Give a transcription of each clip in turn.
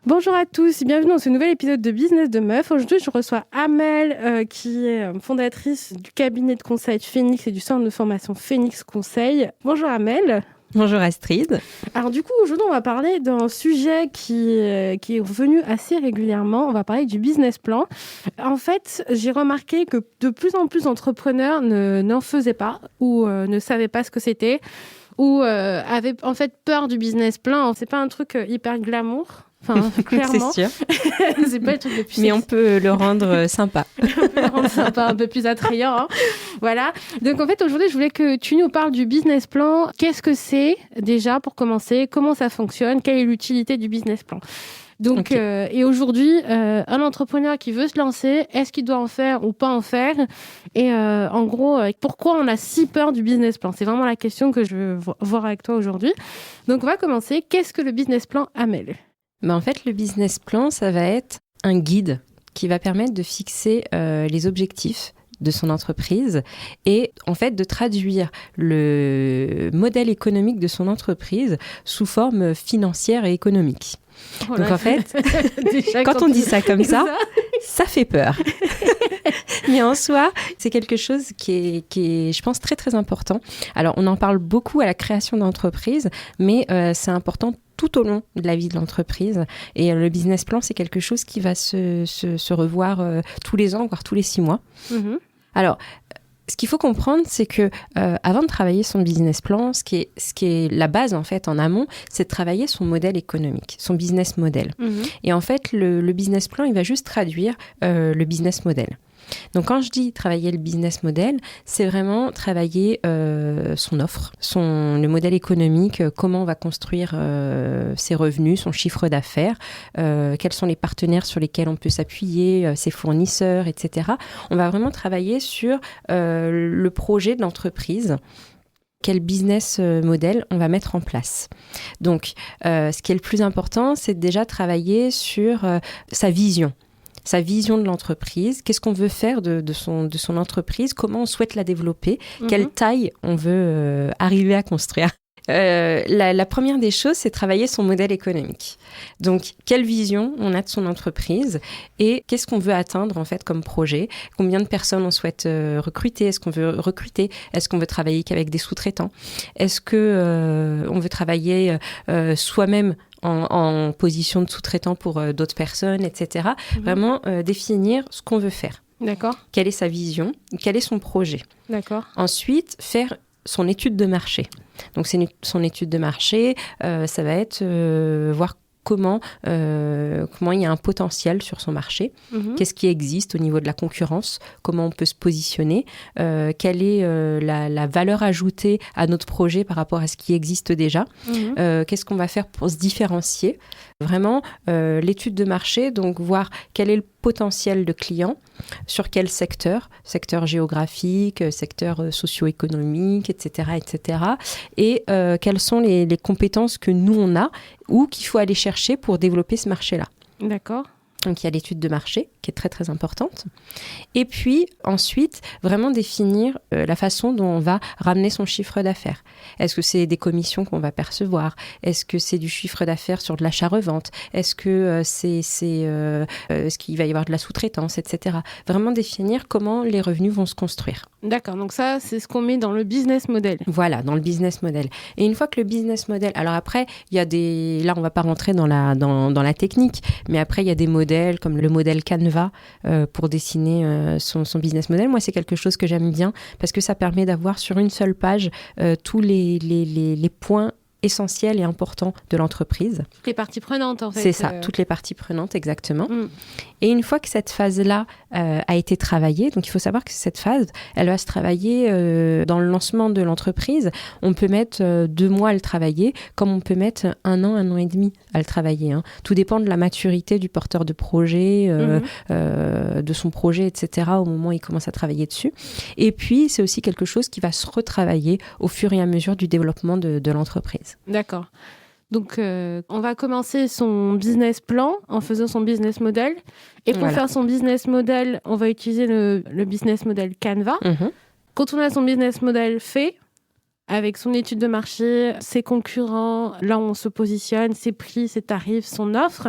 Bonjour à tous, bienvenue dans ce nouvel épisode de Business de Meuf. Aujourd'hui, je reçois Amel, qui est fondatrice du cabinet de conseil Phoenix et du centre de formation Phoenix Conseil. Bonjour Amel. Bonjour Astrid. Alors du coup, aujourd'hui, on va parler d'un sujet qui est revenu assez régulièrement. On va parler du business plan. En fait, j'ai remarqué que de plus en plus d'entrepreneurs n'en faisaient pas ou ne savaient pas ce que c'était ou avaient en fait peur du business plan. C'est pas un truc hyper glamour. Enfin, clairement. C'est sûr. C'est pas le truc le plus Mais on peut le rendre sympa. On peut le rendre sympa, un peu plus attrayant. Hein. Voilà. Donc, en fait, aujourd'hui, je voulais que tu nous parles du business plan. Qu'est-ce que c'est, déjà, pour commencer? Comment ça fonctionne? Quelle est l'utilité du business plan? Donc, okay. Et aujourd'hui, un entrepreneur qui veut se lancer, est-ce qu'il doit en faire ou pas en faire? Et en gros, pourquoi on a si peur du business plan? C'est vraiment la question que je veux voir avec toi aujourd'hui. Donc, on va commencer. Qu'est-ce que le business plan, Amel? En fait, le business plan, ça va être un guide qui va permettre de fixer les objectifs de son entreprise et en fait de traduire le modèle économique de son entreprise sous forme financière et économique. Oh donc en fait, quand on dit ça comme ça fait peur. Mais en soi, c'est quelque chose qui est, je pense, très très important. Alors, on en parle beaucoup à la création d'entreprise, mais c'est important tout au long de la vie de l'entreprise. Et le business plan, c'est quelque chose qui va se revoir tous les ans, voire tous les 6 mois. Mm-hmm. Alors, ce qu'il faut comprendre, c'est que avant de travailler son business plan, ce qui est la base en fait en amont, c'est de travailler son modèle économique, son business model. Mmh. Et en fait, le business plan, il va juste traduire le business model. Donc, quand je dis travailler le business model, c'est vraiment travailler son offre, le modèle économique, comment on va construire ses revenus, son chiffre d'affaires, quels sont les partenaires sur lesquels on peut s'appuyer, ses fournisseurs, etc. On va vraiment travailler sur le projet de l'entreprise. Quel business model on va mettre en place. Donc, ce qui est le plus important, c'est déjà travailler sur sa vision de l'entreprise, qu'est-ce qu'on veut faire de son entreprise, comment on souhaite la développer, quelle taille on veut arriver à construire. La première des choses, c'est travailler son modèle économique. Donc, quelle vision on a de son entreprise et qu'est-ce qu'on veut atteindre en fait comme projet? Combien de personnes on souhaite recruter? Est-ce qu'on veut recruter? Est-ce qu'on veut travailler qu'avec des sous-traitants? Est-ce que on veut travailler soi-même en position de sous-traitant pour d'autres personnes, etc. Vraiment définir ce qu'on veut faire. D'accord. Quelle est sa vision? Quel est son projet? D'accord. Ensuite, faire son étude de marché. Donc, son étude de marché, ça va être voir comment il y a un potentiel sur son marché, qu'est-ce qui existe au niveau de la concurrence, comment on peut se positionner, quelle est la valeur ajoutée à notre projet par rapport à ce qui existe déjà, qu'est-ce qu'on va faire pour se différencier. Vraiment, l'étude de marché, donc voir quel est le potentiel de clients, sur quel secteur géographique, secteur socio-économique, etc., etc. Et quelles sont les compétences que nous, on a ou qu'il faut aller chercher pour développer ce marché-là. D'accord. Donc, il y a l'étude de marché qui est très, très importante. Et puis, ensuite, vraiment définir la façon dont on va ramener son chiffre d'affaires. Est-ce que c'est des commissions qu'on va percevoir? Est-ce que c'est du chiffre d'affaires sur de l'achat-revente? Est-ce que est-ce qu'il va y avoir de la sous-traitance, etc. Vraiment définir comment les revenus vont se construire. D'accord, donc ça, c'est ce qu'on met dans le business model. Voilà, dans le business model. Et une fois que le business model... Alors après, il y a des... Là, on ne va pas rentrer dans la technique, mais après, il y a des modèles comme le modèle Canva pour dessiner son business model. Moi, c'est quelque chose que j'aime bien parce que ça permet d'avoir sur une seule page tous les points essentiels et importants de l'entreprise. Toutes les parties prenantes, en fait. C'est ça, toutes les parties prenantes, exactement. Et une fois que cette phase-là a été travaillée, donc il faut savoir que cette phase, elle va se travailler dans le lancement de l'entreprise. On peut mettre 2 mois à le travailler, comme on peut mettre 1 an et demi à le travailler. Hein. Tout dépend de la maturité du porteur de projet, de son projet, etc., au moment où il commence à travailler dessus. Et puis, c'est aussi quelque chose qui va se retravailler au fur et à mesure du développement de l'entreprise. D'accord. Donc, on va commencer son business plan en faisant son business model. Et pour faire son business model, on va utiliser le business model Canva. Quand on a son business model fait, avec son étude de marché, ses concurrents, là où on se positionne, ses prix, ses tarifs, son offre,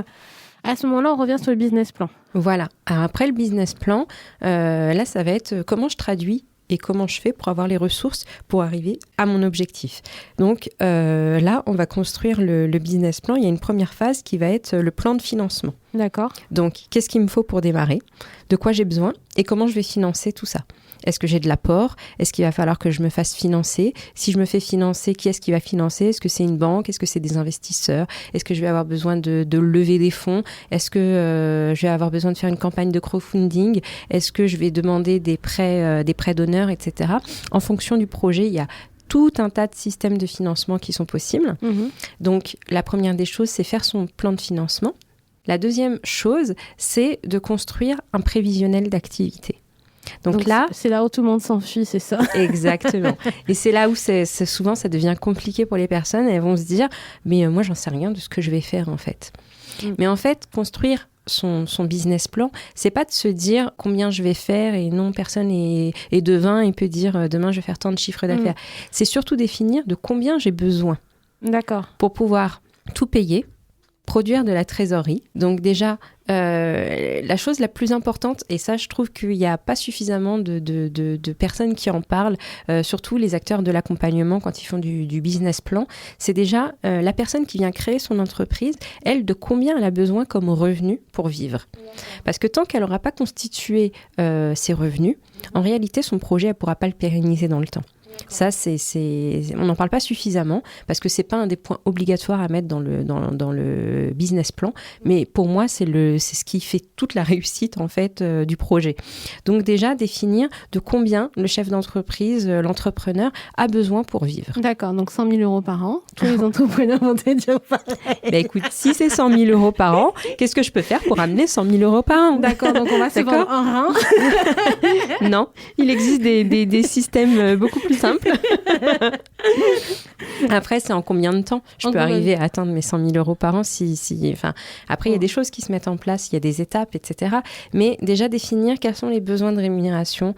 À ce moment-là, on revient sur le business plan. Voilà. Alors après le business plan, là, ça va être comment je traduis et comment je fais pour avoir les ressources pour arriver à mon objectif. Donc là, on va construire le business plan. Il y a une première phase qui va être le plan de financement. D'accord. Donc, qu'est-ce qu'il me faut pour démarrer ? De quoi j'ai besoin ? Et comment je vais financer tout ça ? Est-ce que j'ai de l'apport ? Est-ce qu'il va falloir que je me fasse financer ? Si je me fais financer, qui est-ce qui va financer ? Est-ce que c'est une banque ? Est-ce que c'est des investisseurs ? Est-ce que je vais avoir besoin de lever des fonds ? Est-ce que je vais avoir besoin de faire une campagne de crowdfunding ? Est-ce que je vais demander des prêts d'honneur, etc. En fonction du projet, il y a tout un tas de systèmes de financement qui sont possibles. Donc, la première des choses, c'est faire son plan de financement. La deuxième chose, c'est de construire un prévisionnel d'activité. Donc là, c'est là où tout le monde s'enfuit, c'est ça. Exactement. Et c'est là où souvent ça devient compliqué pour les personnes. Elles vont se dire, mais moi j'en sais rien de ce que je vais faire en fait. Mais en fait, construire son business plan, c'est pas de se dire combien je vais faire et non, personne est devin et peut dire demain je vais faire tant de chiffres d'affaires. C'est surtout définir de combien j'ai besoin. D'accord. Pour pouvoir tout payer, produire de la trésorerie. Donc déjà, la chose la plus importante, et ça je trouve qu'il n'y a pas suffisamment de personnes qui en parlent, surtout les acteurs de l'accompagnement quand ils font du business plan, c'est déjà la personne qui vient créer son entreprise, elle, de combien elle a besoin comme revenu pour vivre. Parce que tant qu'elle n'aura pas constitué ses revenus, en réalité son projet, elle ne pourra pas le pérenniser dans le temps. Ça, on n'en parle pas suffisamment parce que c'est pas un des points obligatoires à mettre dans le business plan. Mais pour moi, c'est ce qui fait toute la réussite en fait du projet. Donc déjà, définir de combien le chef d'entreprise, l'entrepreneur, a besoin pour vivre. D'accord, donc 100 000 euros par an. Tous les entrepreneurs vont te dire pareil. Écoute, si c'est 100 000 euros par an, qu'est-ce que je peux faire pour amener 100 000 euros par an ? D'accord, donc on va se vendre un rein. Non, il existe des systèmes beaucoup plus simples. Après, c'est en combien de temps je peux arriver à atteindre mes 100 000 euros par an Après, il y a des choses qui se mettent en place, il y a des étapes, etc. Mais déjà, définir quels sont les besoins de rémunération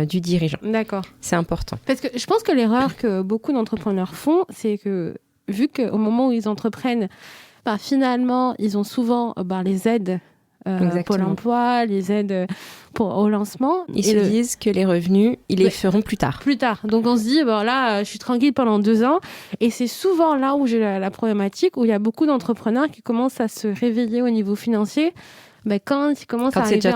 du dirigeant. D'accord. C'est important. Parce que je pense que l'erreur que beaucoup d'entrepreneurs font, c'est que vu qu'au moment où ils entreprennent, finalement, ils ont souvent les aides Pôle emploi, les aides au lancement. Ils se disent que les revenus, ils les feront plus tard. Plus tard. Donc on se dit, là, je suis tranquille pendant 2 ans. Et c'est souvent là où j'ai la problématique, où il y a beaucoup d'entrepreneurs qui commencent à se réveiller au niveau financier quand ils commencent à arriver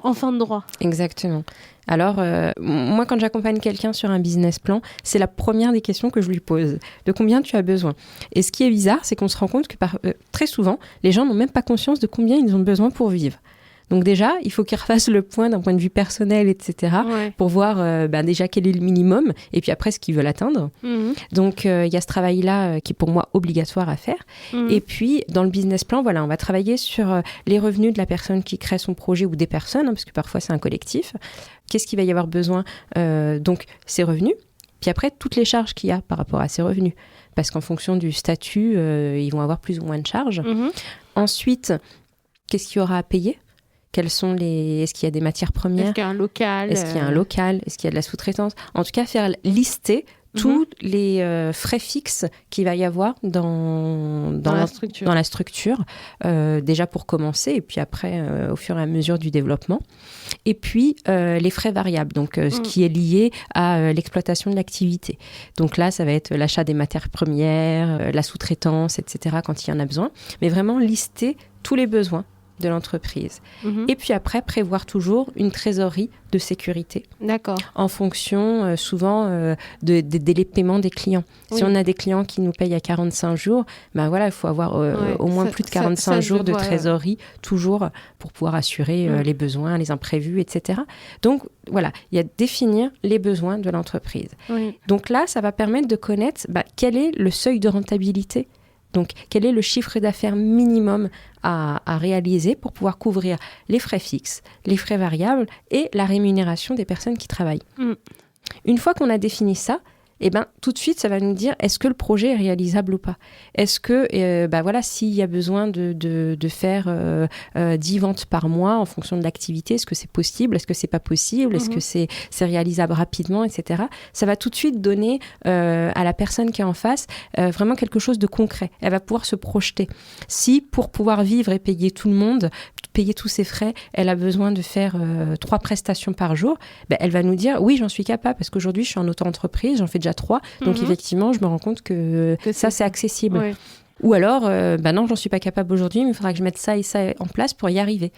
en fin de droit. Exactement. Alors, moi, quand j'accompagne quelqu'un sur un business plan, c'est la première des questions que je lui pose. De combien tu as besoin ? Et ce qui est bizarre, c'est qu'on se rend compte que très souvent, les gens n'ont même pas conscience de combien ils ont besoin pour vivre. Donc déjà, il faut qu'ils refassent le point d'un point de vue personnel, etc., pour voir déjà quel est le minimum, et puis après ce qu'ils veulent atteindre. Donc, il y a ce travail-là qui est pour moi obligatoire à faire. Et puis, dans le business plan, on va travailler sur les revenus de la personne qui crée son projet ou des personnes, parce que parfois c'est un collectif. Qu'est-ce qu'il va y avoir besoin ? Donc, ses revenus. Puis après, toutes les charges qu'il y a par rapport à ces revenus. Parce qu'en fonction du statut, ils vont avoir plus ou moins de charges. Ensuite, qu'est-ce qu'il y aura à payer ? Est-ce qu'il y a des matières premières ? Est-ce qu'il y a un local ? Est-ce qu'il y a un local ? Est-ce qu'il y a de la sous-traitance ? En tout cas, faire lister tous les frais fixes qu'il va y avoir dans la structure, déjà pour commencer, et puis après, au fur et à mesure du développement. Et puis, les frais variables, donc ce qui est lié à l'exploitation de l'activité. Donc là, ça va être l'achat des matières premières, la sous-traitance, etc., quand il y en a besoin. Mais vraiment lister tous les besoins de l'entreprise. Et puis après, prévoir toujours une trésorerie de sécurité. D'accord. En fonction, souvent, des délais de paiement des clients. Si on a des clients qui nous payent à 45 jours, il faut avoir au moins plus de 45 jours de trésorerie, toujours, pour pouvoir assurer les besoins, les imprévus, etc. Donc, il y a définir les besoins de l'entreprise. Donc là, ça va permettre de connaître quel est le seuil de rentabilité. Donc, quel est le chiffre d'affaires minimum à réaliser pour pouvoir couvrir les frais fixes, les frais variables et la rémunération des personnes qui travaillent. Une fois qu'on a défini ça, et ben tout de suite ça va nous dire est-ce que le projet est réalisable ou pas. Est-ce que s'il y a besoin de faire 10 ventes par mois en fonction de l'activité, est-ce que c'est possible, est-ce que c'est pas possible, est-ce que c'est réalisable rapidement, etc. Ça va tout de suite donner à la personne qui est en face vraiment quelque chose de concret. Elle va pouvoir se projeter. Si pour pouvoir vivre et payer tout le monde, payer tous ses frais, elle a besoin de faire 3 prestations par jour, elle va nous dire oui, j'en suis capable parce qu'aujourd'hui je suis en auto-entreprise, j'en fais déjà 3, donc effectivement je me rends compte que ça c'est accessible. Ouais. Ou alors non, j'en suis pas capable aujourd'hui, mais il faudra que je mette ça et ça en place pour y arriver.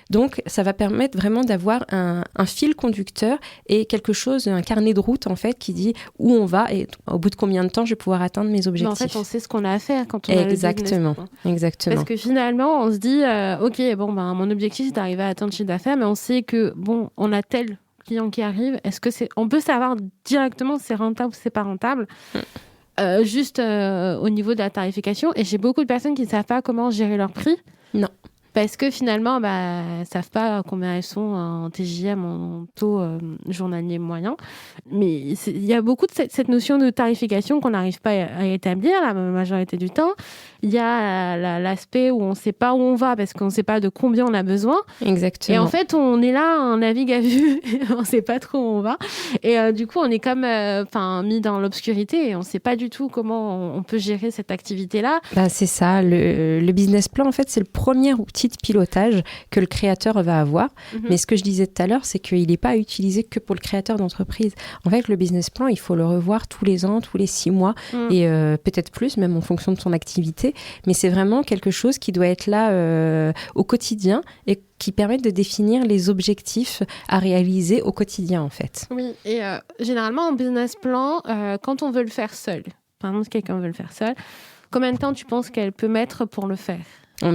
Donc, ça va permettre vraiment d'avoir un fil conducteur et quelque chose, un carnet de route, en fait, qui dit où on va et au bout de combien de temps je vais pouvoir atteindre mes objectifs. En fait, on sait ce qu'on a à faire quand on a le business. Exactement. Parce que finalement, on se dit, mon objectif, c'est d'arriver à atteindre le chiffre d'affaires, mais on sait que, on a tel client qui arrive. Est-ce que on peut savoir directement si c'est rentable ou si c'est pas rentable juste au niveau de la tarification. Et j'ai beaucoup de personnes qui ne savent pas comment gérer leur prix. Non. Parce que finalement, elles ne savent pas combien elles sont en TJM, en taux journalier moyen. Mais il y a beaucoup de cette notion de tarification qu'on n'arrive pas à établir la majorité du temps. Il y a l'aspect où on ne sait pas où on va parce qu'on ne sait pas de combien on a besoin. Exactement. Et en fait, on est là, on navigue à vue, on ne sait pas trop où on va. Et du coup, on est comme mis dans l'obscurité et on ne sait pas du tout comment on peut gérer cette activité-là. C'est ça. Le business plan, en fait, c'est le premier outil de pilotage que le créateur va avoir. Mais ce que je disais tout à l'heure, c'est qu'il n'est pas utilisé que pour le créateur d'entreprise. En fait, le business plan, il faut le revoir tous les ans, tous les 6 mois et peut-être plus, même en fonction de son activité. Mais c'est vraiment quelque chose qui doit être là au quotidien et qui permet de définir les objectifs à réaliser au quotidien, en fait. Oui, et généralement, en business plan, quand on veut le faire seul, par exemple, si quelqu'un veut le faire seul, combien de temps tu penses qu'elle peut mettre pour le faire ?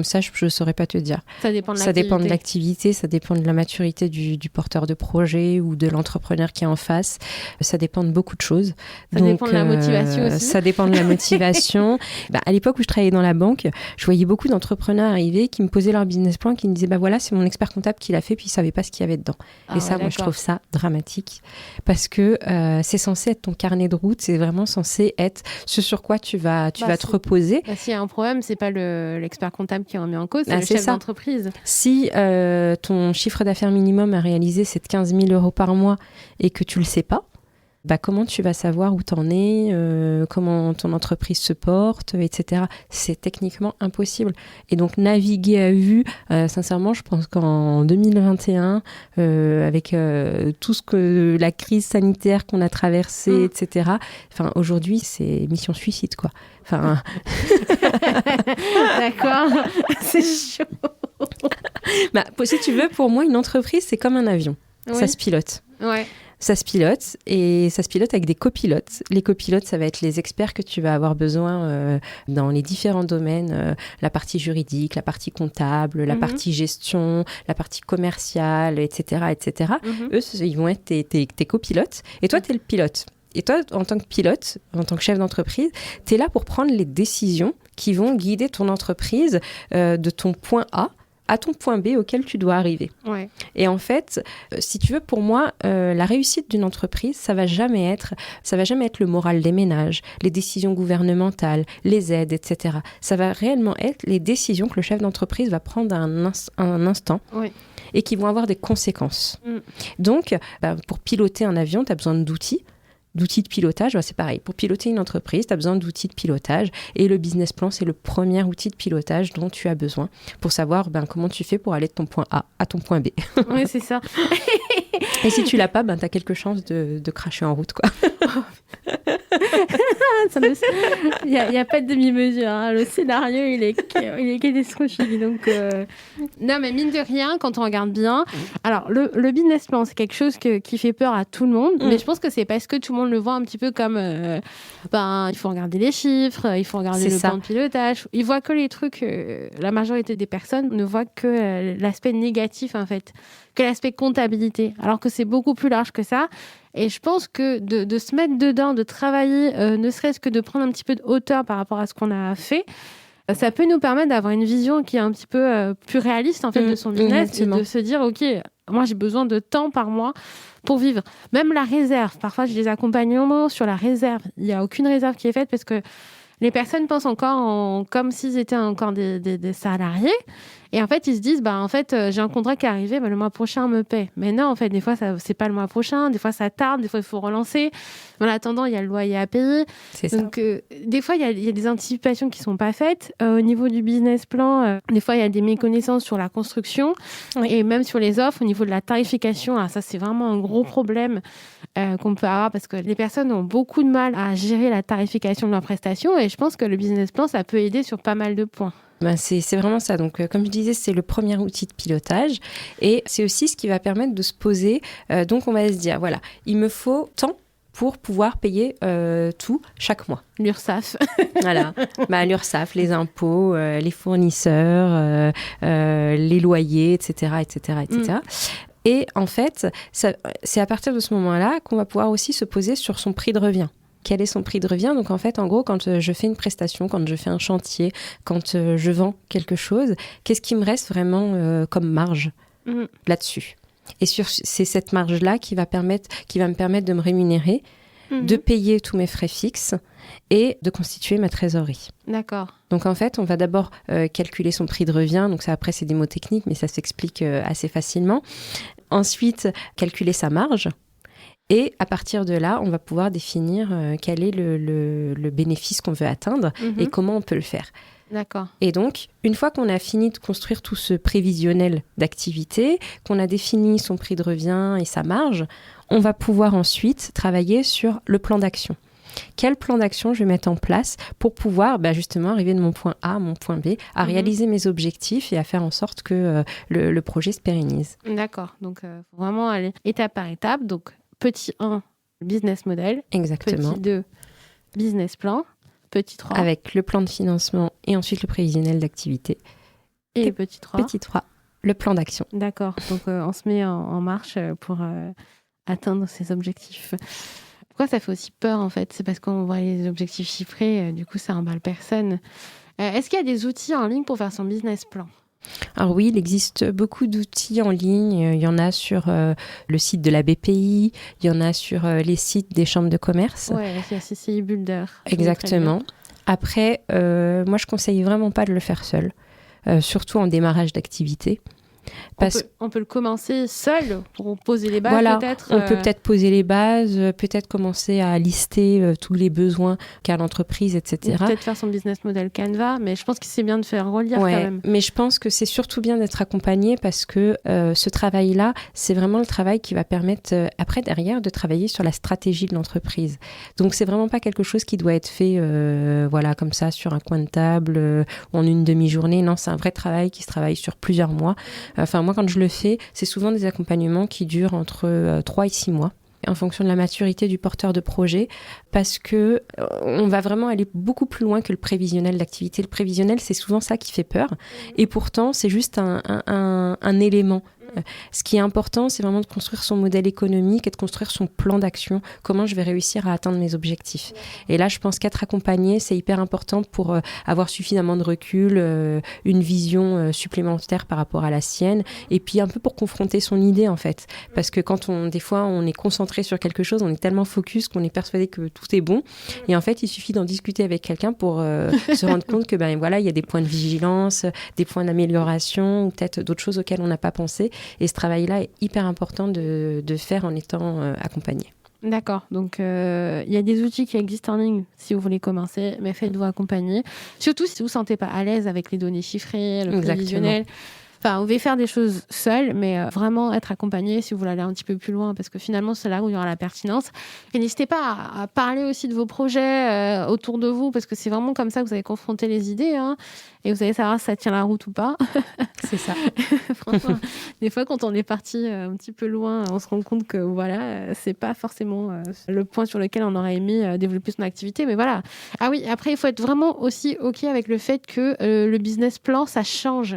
Ça, je ne saurais pas te dire. Ça dépend de l'activité. Ça dépend de l'activité, ça dépend de la maturité du porteur de projet ou de l'entrepreneur qui est en face. Ça dépend de beaucoup de choses. Ça dépend de la motivation aussi. Ça dépend de la motivation. À l'époque où je travaillais dans la banque, je voyais beaucoup d'entrepreneurs arriver qui me posaient leur business plan, qui me disaient voilà, c'est mon expert comptable qui l'a fait, puis il ne savait pas ce qu'il y avait dedans. Et ça, moi, je trouve ça dramatique. Parce que c'est censé être ton carnet de route, c'est vraiment censé être ce sur quoi tu vas te reposer. S'il y a un problème, ce n'est pas l'expert comptable qui en met en cause, c'est le chef d'entreprise. Si ton chiffre d'affaires minimum à réaliser, c'est de 15 000 € par mois et que tu ne le sais pas, comment tu vas savoir où tu en es, comment ton entreprise se porte, etc. C'est techniquement impossible. Et donc, naviguer à vue, sincèrement, je pense qu'en 2021, avec tout ce que la crise sanitaire qu'on a traversée, etc., aujourd'hui, c'est mission suicide, quoi. D'accord, c'est chaud. Si tu veux, pour moi, une entreprise, c'est comme un avion. Oui. Ça se pilote. Ouais. Ça se pilote et ça se pilote avec des copilotes. Les copilotes, ça va être les experts que tu vas avoir besoin dans les différents domaines, la partie juridique, la partie comptable, la partie gestion, la partie commerciale, etc. etc. Eux, ils vont être tes copilotes et toi, tu es le pilote. Et toi, en tant que pilote, en tant que chef d'entreprise, tu es là pour prendre les décisions qui vont guider ton entreprise de ton point A à ton point B auquel tu dois arriver. Ouais. Et en fait, si tu veux, pour moi, la réussite d'une entreprise, ça va jamais être le moral des ménages, les décisions gouvernementales, les aides, etc. Ça va réellement être les décisions que le chef d'entreprise va prendre à un instant. Oui. Et qui vont avoir des conséquences. Donc, pour piloter un avion, tu as besoin d'outils de pilotage, c'est pareil. Pour piloter une entreprise, tu as besoin d'outils de pilotage et le business plan, c'est le premier outil de pilotage dont tu as besoin pour savoir comment tu fais pour aller de ton point A à ton point B. Oui, c'est ça. Et si tu l'as pas, tu as quelques chances de cracher en route, quoi. Il n'y a pas de demi-mesure. Hein. Le scénario, il est catastrophique. Donc, non, mais mine de rien, quand on regarde bien... Alors, le business plan, c'est quelque chose qui fait peur à tout le monde. Mais je pense que c'est parce que tout le monde le voit un petit peu comme... il faut regarder les chiffres, il faut regarder le plan de pilotage. Ils voient que les trucs... la majorité des personnes ne voient que l'aspect négatif, en fait. Que l'aspect comptabilité. Alors que c'est beaucoup plus large que ça. Et je pense que de se mettre dedans, de travailler, ne serait-ce que de prendre un petit peu de hauteur par rapport à ce qu'on a fait, ça peut nous permettre d'avoir une vision qui est un petit peu plus réaliste en fait de son business et de se dire ok, moi, j'ai besoin de temps par mois pour vivre. Même la réserve. Parfois, j'ai des accompagnements sur la réserve. Il n'y a aucune réserve qui est faite parce que les personnes pensent encore comme s'ils étaient encore des salariés. Et en fait, ils se disent, en fait, j'ai un contrat qui est arrivé, le mois prochain, on me paie. Mais non, en fait, des fois, c'est pas le mois prochain, des fois, ça tarde, des fois, il faut relancer. En attendant, il y a le loyer à payer. C'est ça. Donc, des fois, il y a des anticipations qui sont pas faites. Au niveau du business plan, des fois, il y a des méconnaissances sur la construction et même sur les offres. Au niveau de la tarification, ça, c'est vraiment un gros problème qu'on peut avoir parce que les personnes ont beaucoup de mal à gérer la tarification de leurs prestations. Et je pense que le business plan, ça peut aider sur pas mal de points. C'est vraiment ça. Donc, comme je disais, c'est le premier outil de pilotage et c'est aussi ce qui va permettre de se poser. Donc, on va se dire, voilà, il me faut tant pour pouvoir payer tout chaque mois. L'URSSAF. Voilà, l'URSSAF, les impôts, les fournisseurs, les loyers, etc., etc., etc. Et en fait, c'est à partir de ce moment-là qu'on va pouvoir aussi se poser sur son prix de revient. Quel est son prix de revient? Donc en fait, en gros, quand je fais une prestation, quand je fais un chantier, quand je vends quelque chose, qu'est-ce qui me reste vraiment comme marge là-dessus? Et c'est cette marge-là qui va me permettre de me rémunérer, de payer tous mes frais fixes et de constituer ma trésorerie. D'accord. Donc en fait, on va d'abord calculer son prix de revient. Donc ça, après, c'est des mots techniques, mais ça s'explique assez facilement. Ensuite, calculer sa marge. Et à partir de là, on va pouvoir définir quel est le bénéfice qu'on veut atteindre et comment on peut le faire. D'accord. Et donc, une fois qu'on a fini de construire tout ce prévisionnel d'activité, qu'on a défini son prix de revient et sa marge, on va pouvoir ensuite travailler sur le plan d'action. Quel plan d'action je vais mettre en place pour pouvoir justement arriver de mon point A à mon point B, à réaliser mes objectifs et à faire en sorte que le projet se pérennise. D'accord. Donc, faut vraiment aller étape par étape. Donc, petit 1, business model. Exactement. Petit 2, business plan. Petit 3. Avec le plan de financement et ensuite le prévisionnel d'activité. Et petit 3. Petit 3, le plan d'action. D'accord. Donc, on se met en marche pour atteindre ces objectifs. Pourquoi ça fait aussi peur, en fait? C'est parce qu'on voit les objectifs chiffrés, du coup, ça emballe personne. Est-ce qu'il y a des outils en ligne pour faire son business plan? Alors oui, il existe beaucoup d'outils en ligne. Il y en a sur le site de la BPI, il y en a sur les sites des chambres de commerce. Oui, il y a CCI Builder. Exactement. Après, moi, je conseille vraiment pas de le faire seul, surtout en démarrage d'activité. On peut le commencer seul pour poser les bases, voilà, peut-être. On peut peut-être poser les bases, peut-être commencer à lister tous les besoins qu'a l'entreprise, etc. Peut-être faire son business model Canva, mais je pense que c'est bien de faire relire quand même. Mais je pense que c'est surtout bien d'être accompagné parce que ce travail-là, c'est vraiment le travail qui va permettre après, derrière, de travailler sur la stratégie de l'entreprise. Donc, c'est vraiment pas quelque chose qui doit être fait comme ça, sur un coin de table ou en une demi-journée. Non, c'est un vrai travail qui se travaille sur plusieurs mois. Moi, quand je le fais, c'est souvent des accompagnements qui durent entre 3 et 6 mois, en fonction de la maturité du porteur de projet, parce que on va vraiment aller beaucoup plus loin que le prévisionnel d'activité. Le prévisionnel, c'est souvent ça qui fait peur. Et pourtant, c'est juste un élément. Ce qui est important, c'est vraiment de construire son modèle économique et de construire son plan d'action. Comment je vais réussir à atteindre mes objectifs. Et là, je pense qu'être accompagné, c'est hyper important pour avoir suffisamment de recul, une vision supplémentaire par rapport à la sienne, et puis un peu pour confronter son idée, en fait. Parce que des fois, on est concentré sur quelque chose, on est tellement focus qu'on est persuadé que tout est bon. Et en fait, il suffit d'en discuter avec quelqu'un pour se rendre compte que, il y a des points de vigilance, des points d'amélioration, ou peut-être d'autres choses auxquelles on n'a pas pensé. Et ce travail-là est hyper important de faire en étant accompagné. D'accord. Donc, il y a des outils qui existent en ligne si vous voulez commencer, mais faites-vous accompagner. Surtout si vous ne vous sentez pas à l'aise avec les données chiffrées, le prévisionnel. Enfin, vous pouvez faire des choses seules, mais vraiment être accompagné si vous voulez aller un petit peu plus loin, parce que finalement, c'est là où il y aura la pertinence. Et n'hésitez pas à parler aussi de vos projets autour de vous, parce que c'est vraiment comme ça que vous allez confronter les idées, et vous allez savoir si ça tient la route ou pas. C'est ça. Franchement, des fois, quand on est parti un petit peu loin, on se rend compte que c'est pas forcément le point sur lequel on aurait aimé développer son activité, mais voilà. Ah oui, après, il faut être vraiment aussi OK avec le fait que le business plan, ça change.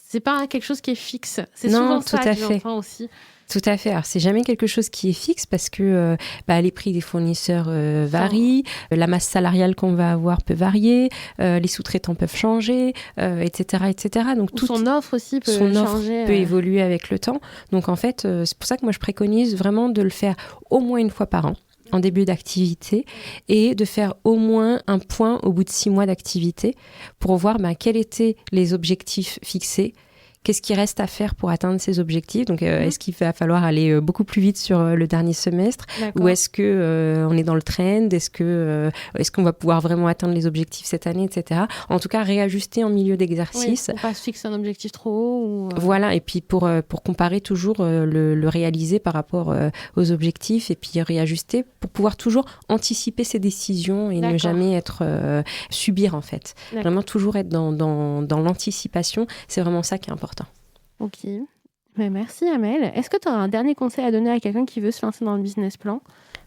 C'est pas quelque chose qui est fixe. C'est souvent ça que j'entends aussi. Tout à fait. Alors, c'est jamais quelque chose qui est fixe parce que les prix des fournisseurs varient, la masse salariale qu'on va avoir peut varier, les sous-traitants peuvent changer, etc., etc. Donc, son offre aussi peut changer. Peut évoluer avec le temps. Donc, en fait, c'est pour ça que moi, je préconise vraiment de le faire au moins une fois par an, en début d'activité, et de faire au moins un point au bout de 6 mois d'activité pour voir quels étaient les objectifs fixés. Qu'est-ce qui reste à faire pour atteindre ces objectifs? Donc, est-ce qu'il va falloir aller beaucoup plus vite sur le dernier semestre? Ou est-ce que on est dans le trend? Est-ce qu'on va pouvoir vraiment atteindre les objectifs cette année, etc. En tout cas, réajuster en milieu d'exercice. Oui, pour pas se fixer un objectif trop haut. Voilà, et puis pour comparer toujours le réaliser par rapport aux objectifs et puis réajuster pour pouvoir toujours anticiper ses décisions et ne jamais subir en fait. Vraiment toujours être dans l'anticipation, c'est vraiment ça qui est important. Ok. Merci Amel. Est-ce que tu as un dernier conseil à donner à quelqu'un qui veut se lancer dans le business plan?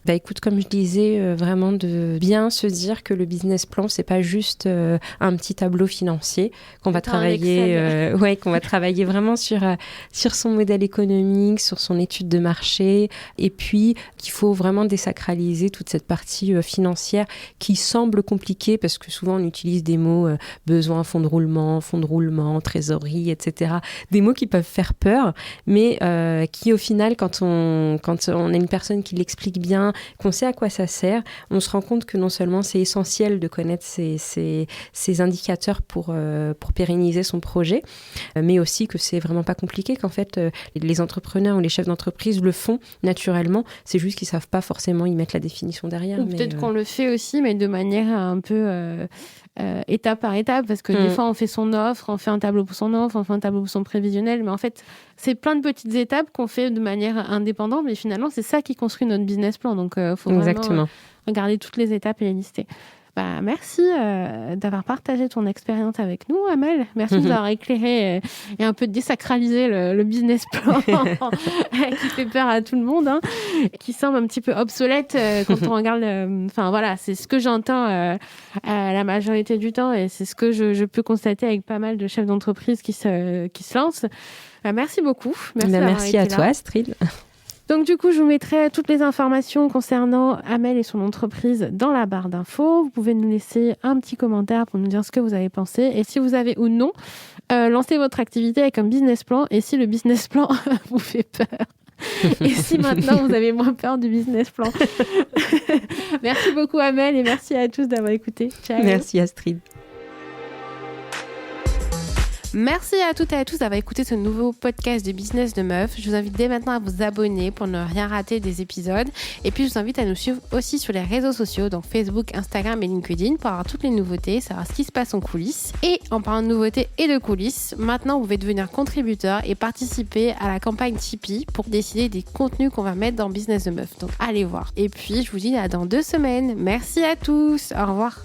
Écoute, comme je disais, vraiment de bien se dire que le business plan, c'est pas juste un petit tableau financier qu'on va travailler, qu'on va travailler vraiment sur son modèle économique, sur son étude de marché, et puis qu'il faut vraiment désacraliser toute cette partie financière qui semble compliquée parce que souvent on utilise des mots besoin, fonds de roulement, trésorerie, etc. Des mots qui peuvent faire peur, mais qui au final, quand on a une personne qui l'explique bien, qu'on sait à quoi ça sert, on se rend compte que non seulement c'est essentiel de connaître ces indicateurs pour pérenniser son projet, mais aussi que c'est vraiment pas compliqué, qu'en fait les entrepreneurs ou les chefs d'entreprise le font naturellement, c'est juste qu'ils savent pas forcément y mettre la définition derrière. Ou peut-être qu'on le fait aussi, mais de manière un peu étape par étape, parce que des fois on fait son offre, on fait un tableau pour son offre, on fait un tableau pour son prévisionnel, mais en fait c'est plein de petites étapes qu'on fait de manière indépendante, mais finalement c'est ça qui construit notre business plan, donc il faut vraiment regarder toutes les étapes et les lister. Merci d'avoir partagé ton expérience avec nous, Amel. Merci de nous avoir éclairé et un peu désacralisé le business plan qui fait peur à tout le monde, qui semble un petit peu obsolète quand on regarde. C'est ce que j'entends la majorité du temps et c'est ce que je peux constater avec pas mal de chefs d'entreprise qui se lancent. Merci beaucoup. Merci à toi, Astrid. Donc du coup, je vous mettrai toutes les informations concernant Amel et son entreprise dans la barre d'infos. Vous pouvez nous laisser un petit commentaire pour nous dire ce que vous avez pensé et si vous avez ou non lancé votre activité avec un business plan et si le business plan vous fait peur. Et si maintenant vous avez moins peur du business plan. Merci beaucoup Amel et merci à tous d'avoir écouté. Ciao. Merci Astrid. Merci à toutes et à tous d'avoir écouté ce nouveau podcast de Business de Meuf. Je vous invite dès maintenant à vous abonner pour ne rien rater des épisodes. Et puis, je vous invite à nous suivre aussi sur les réseaux sociaux, donc Facebook, Instagram et LinkedIn, pour avoir toutes les nouveautés, savoir ce qui se passe en coulisses. Et en parlant de nouveautés et de coulisses, maintenant, vous pouvez devenir contributeur et participer à la campagne Tipeee pour décider des contenus qu'on va mettre dans Business de Meuf. Donc, allez voir. Et puis, je vous dis à dans 2 semaines. Merci à tous. Au revoir.